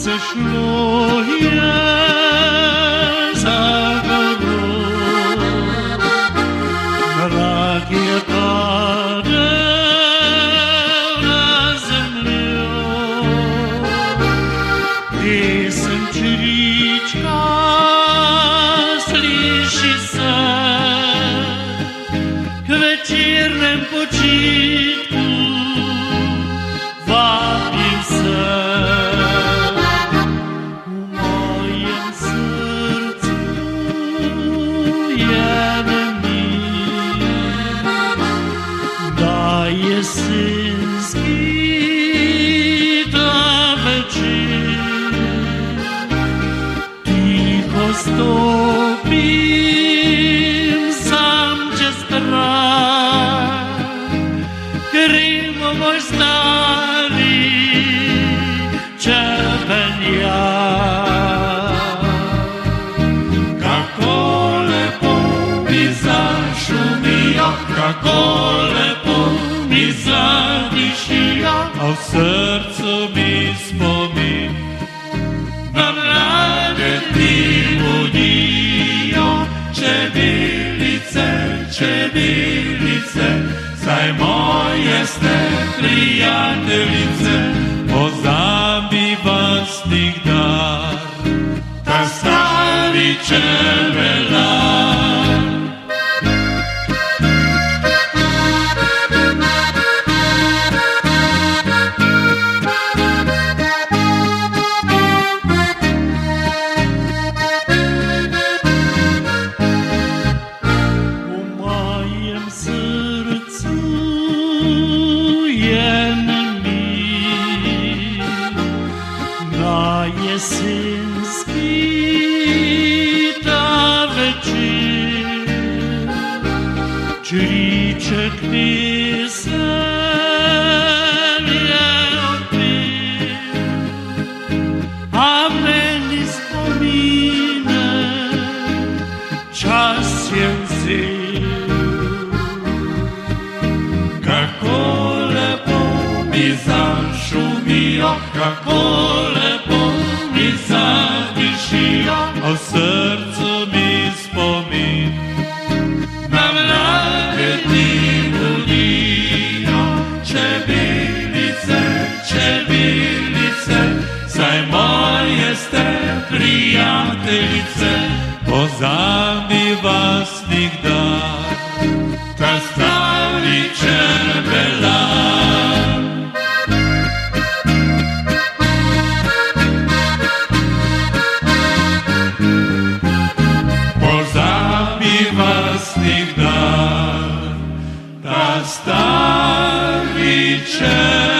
Ceșluie zagăru, rachietare la zemlju, i sam čirička sliši se k večernem počitku, vabim se. Jesenski ta večer, tiho stopim sam čez prag, gremo moj stari čebenjak. Kako lepo mi zašumijo, kako lepo mi zadišijo, a v srcu mi spomin na mlade dni budijo. Čebelice, čebelice, saj moje ste prijateljice, pozabi vas nikdar, ta stari čebelar. Jesenski ta večer, čiriček veselje odpel, a meni spomine čas je vzel. Kako lepo mi zašumijo, kako lepo mi zadišijo, a v srcu mi spomin na mlade dni budijo. Čebelice, čebelice, saj moje ste prijateljice, pozabi vas nikdar, ta stari čebelar. Vas nikdar, ta stari čebelar.